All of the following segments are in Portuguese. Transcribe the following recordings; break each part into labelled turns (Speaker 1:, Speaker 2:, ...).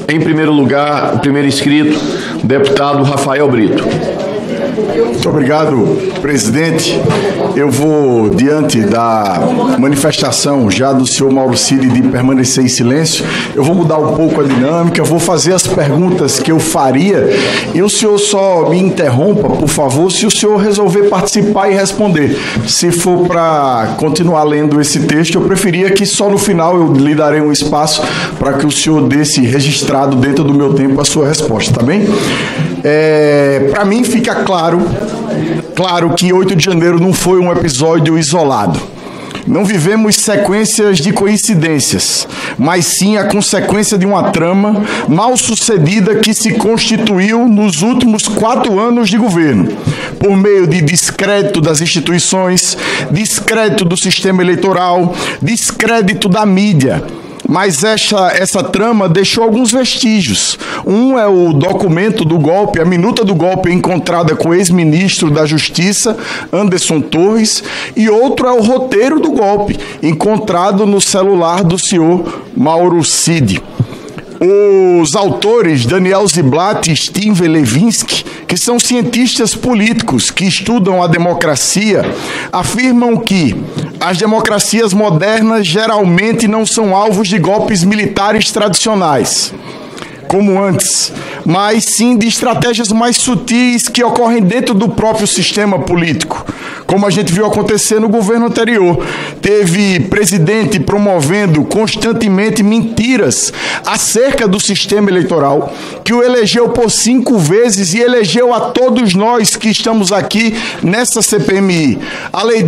Speaker 1: Em primeiro lugar, o primeiro inscrito, o deputado Rafael Brito.
Speaker 2: Muito obrigado, presidente. Eu vou, diante da manifestação já do senhor Mauro Cid de permanecer em silêncio, eu vou mudar um pouco a dinâmica, vou fazer as perguntas que eu faria e o senhor só me interrompa, por favor, se o senhor resolver participar e responder. Se for para continuar lendo esse texto, eu preferia que só no final eu lhe darei um espaço para que o senhor desse registrado dentro do meu tempo a sua resposta, tá bem? Para mim fica claro que 8 de janeiro não foi um episódio isolado. Não vivemos sequências de coincidências, mas sim a consequência de uma trama mal sucedida que se constituiu nos últimos 4 anos de governo, por meio de descrédito das instituições, descrédito do sistema eleitoral, descrédito da mídia. Mas essa trama deixou alguns vestígios. Um é o documento do golpe, a minuta do golpe encontrada com o ex-ministro da Justiça, Anderson Torres, e outro é o roteiro do golpe, encontrado no celular do senhor Mauro Cid. Os autores, Daniel Ziblatt e Steven Levinsky, que são cientistas políticos que estudam a democracia, afirmam que as democracias modernas geralmente não são alvos de golpes militares tradicionais, como antes, mas sim de estratégias mais sutis que ocorrem dentro do próprio sistema político, como a gente viu acontecer no governo anterior. Teve presidente promovendo constantemente mentiras acerca do sistema eleitoral, que o elegeu por 5 vezes e elegeu a todos nós que estamos aqui nessa CPMI. Além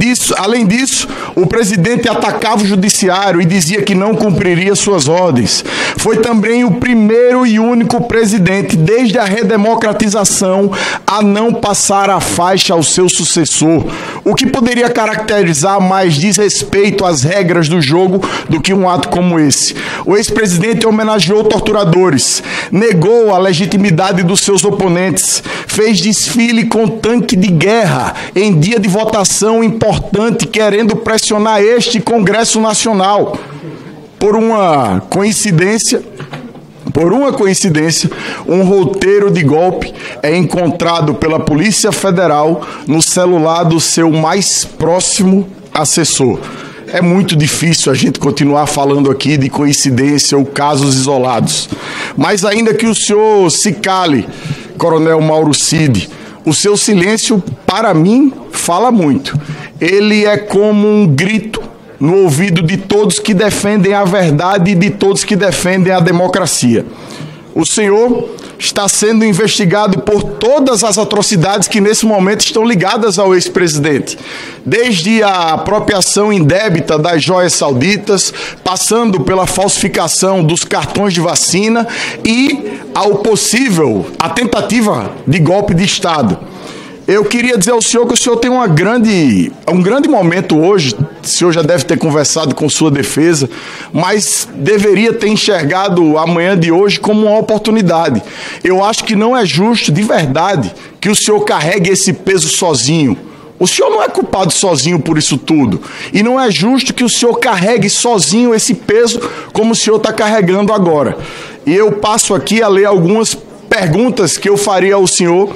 Speaker 2: disso, o presidente atacava o judiciário e dizia que não cumpriria suas ordens. Foi também o primeiro e único presidente, desde a redemocratização, a não passar a faixa ao seu sucessor, o que poderia caracterizar mais desrespeito às regras do jogo do que um ato como esse. O ex-presidente homenageou torturadores, negou a legitimidade dos seus oponentes, fez desfile com tanque de guerra em dia de votação importante, querendo pressionar este Congresso Nacional. Por uma coincidência, um roteiro de golpe é encontrado pela Polícia Federal no celular do seu mais próximo assessor. É muito difícil a gente continuar falando aqui de coincidência ou casos isolados. Mas ainda que o senhor se cale, Coronel Mauro Cid, o seu silêncio, para mim, fala muito. Ele é como um grito no ouvido de todos que defendem a verdade e de todos que defendem a democracia. O senhor está sendo investigado por todas as atrocidades que nesse momento estão ligadas ao ex-presidente, desde a apropriação indébita das joias sauditas, passando pela falsificação dos cartões de vacina e a tentativa de golpe de Estado. Eu queria dizer ao senhor que o senhor tem um grande momento hoje. O senhor já deve ter conversado com sua defesa, mas deveria ter enxergado a manhã de hoje como uma oportunidade. Eu acho que não é justo, de verdade, que o senhor carregue esse peso sozinho. O senhor não é culpado sozinho por isso tudo. E não é justo que o senhor carregue sozinho esse peso como o senhor está carregando agora. E eu passo aqui a ler algumas perguntas que eu faria ao senhor,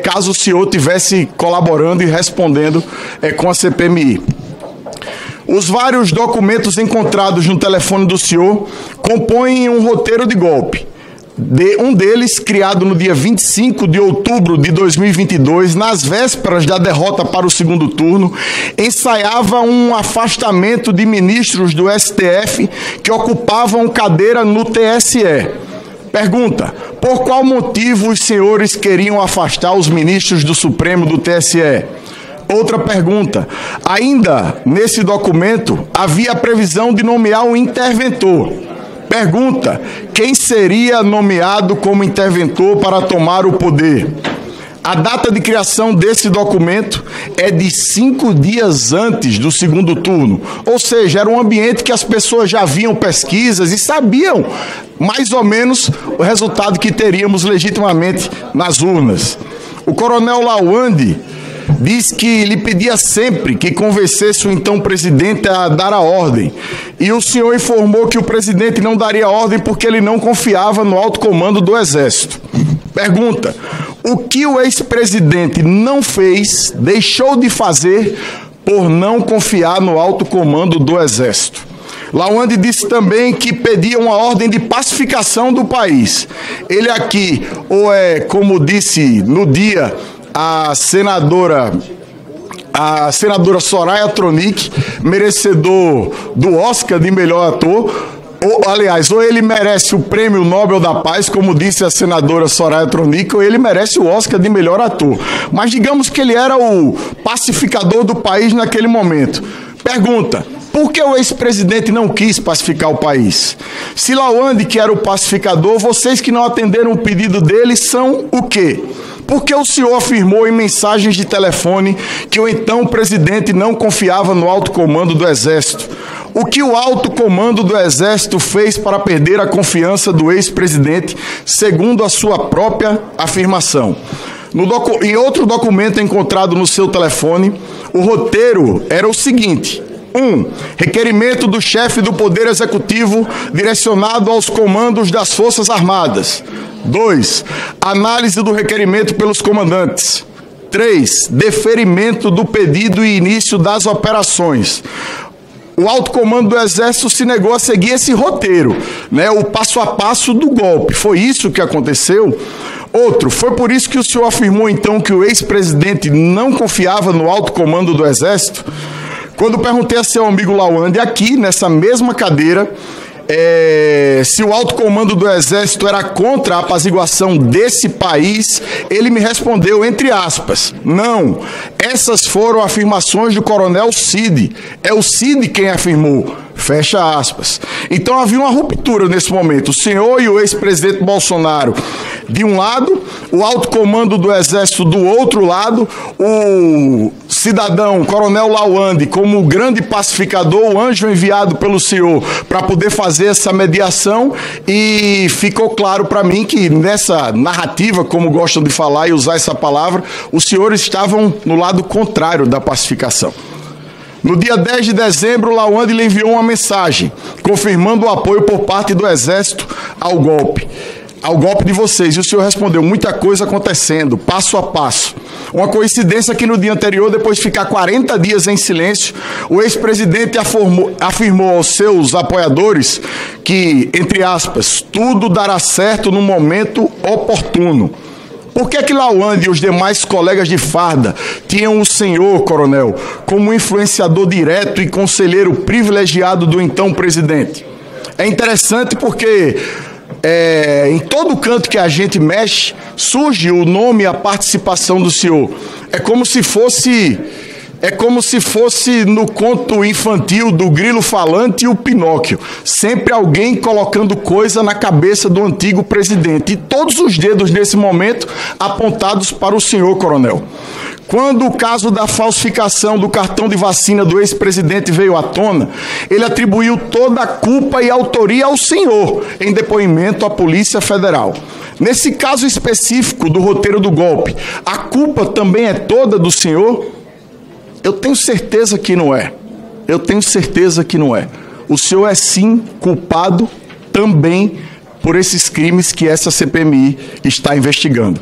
Speaker 2: caso o senhor estivesse colaborando e respondendo com a CPMI. Os vários documentos encontrados no telefone do senhor compõem um roteiro de golpe. Um deles, criado no dia 25 de outubro de 2022, nas vésperas da derrota para o segundo turno, ensaiava um afastamento de ministros do STF que ocupavam cadeira no TSE. Pergunta: por qual motivo os senhores queriam afastar os ministros do Supremo do TSE? Outra pergunta: ainda nesse documento havia a previsão de nomear um interventor. Pergunta: quem seria nomeado como interventor para tomar o poder? A data de criação desse documento é de 5 dias antes do segundo turno. Ou seja, era um ambiente que as pessoas já viam pesquisas e sabiam mais ou menos o resultado que teríamos legitimamente nas urnas. O coronel Lawande diz que lhe pedia sempre que convencesse o então presidente a dar a ordem. E o senhor informou que o presidente não daria ordem porque ele não confiava no alto comando do Exército. Pergunta: o que o ex-presidente não fez, deixou de fazer por não confiar no alto comando do Exército? Lawande disse também que pedia uma ordem de pacificação do país. Ele aqui, ou é, como disse no dia a senadora Soraya Tronic, merecedor do Oscar de melhor ator, ou ele merece o Prêmio Nobel da Paz, como disse a senadora Soraya Tronic, ou ele merece o Oscar de melhor ator. Mas digamos que ele era o pacificador do país naquele momento. Pergunta: por que o ex-presidente não quis pacificar o país? Se Lawande, que era o pacificador, vocês que não atenderam o pedido dele são o quê? Porque o senhor afirmou em mensagens de telefone que o então presidente não confiava no alto comando do Exército. O que o alto comando do Exército fez para perder a confiança do ex-presidente, segundo a sua própria afirmação? Em outro documento encontrado no seu telefone, o roteiro era o seguinte: 1. Requerimento do chefe do Poder Executivo direcionado aos comandos das Forças Armadas. 2. Análise do requerimento pelos comandantes. 3. Deferimento do pedido e início das operações. O alto comando do Exército se negou a seguir esse roteiro, né, o passo a passo do golpe. Foi isso que aconteceu? Outro: foi por isso que o senhor afirmou então que o ex-presidente não confiava no alto comando do Exército? Quando perguntei a seu amigo Lawande aqui, nessa mesma cadeira, se o alto comando do Exército era contra a apaziguação desse país, ele me respondeu, entre aspas: não, essas foram afirmações do coronel Cid. É o Cid quem afirmou. Fecha aspas. Então havia uma ruptura nesse momento. O senhor e o ex-presidente Bolsonaro de um lado, o alto comando do Exército do outro lado, o cidadão Coronel Lawande como grande pacificador, o anjo enviado pelo senhor para poder fazer essa mediação, e ficou claro para mim que nessa narrativa, como gostam de falar e usar essa palavra, os senhores estavam no lado contrário da pacificação. No dia 10 de dezembro, Lawande lhe enviou uma mensagem confirmando o apoio por parte do Exército ao golpe de vocês. E o senhor respondeu: muita coisa acontecendo, passo a passo. Uma coincidência que no dia anterior, depois de ficar 40 dias em silêncio, o ex-presidente afirmou aos seus apoiadores que, entre aspas, tudo dará certo no momento oportuno. Por que Lawande e os demais colegas de farda tinham o senhor, coronel, como influenciador direto e conselheiro privilegiado do então presidente? É interessante porque em todo canto que a gente mexe, surge o nome e a participação do senhor. É como se fosse no conto infantil do Grilo Falante e o Pinóquio. Sempre alguém colocando coisa na cabeça do antigo presidente. E todos os dedos nesse momento apontados para o senhor, coronel. Quando o caso da falsificação do cartão de vacina do ex-presidente veio à tona, ele atribuiu toda a culpa e autoria ao senhor, em depoimento à Polícia Federal. Nesse caso específico do roteiro do golpe, a culpa também é toda do senhor? Eu tenho certeza que não é. Eu tenho certeza que não é. O senhor é sim culpado também por esses crimes que essa CPMI está investigando.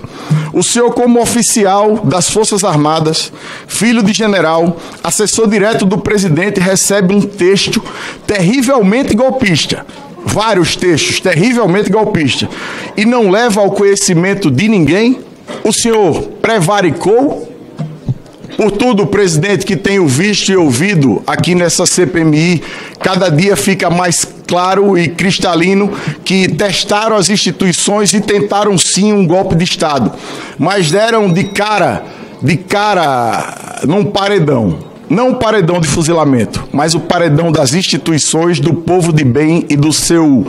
Speaker 2: O senhor, como oficial das Forças Armadas, filho de general, assessor direto do presidente, recebe um texto terrivelmente golpista. Vários textos terrivelmente golpistas. E não leva ao conhecimento de ninguém? O senhor prevaricou? Por tudo, presidente, que tenho visto e ouvido aqui nessa CPMI, cada dia fica mais claro e cristalino que testaram as instituições e tentaram sim um golpe de Estado, mas deram de cara num paredão. Não o paredão de fuzilamento, mas o paredão das instituições, do povo de bem e do seu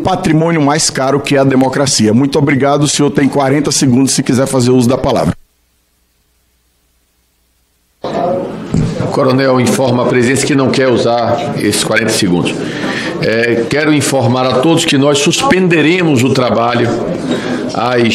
Speaker 2: patrimônio mais caro, que é a democracia. Muito obrigado, o senhor tem 40 segundos se quiser fazer uso da palavra.
Speaker 1: O coronel informa a presidência que não quer usar esses 40 segundos. Quero informar a todos que nós suspenderemos o trabalho às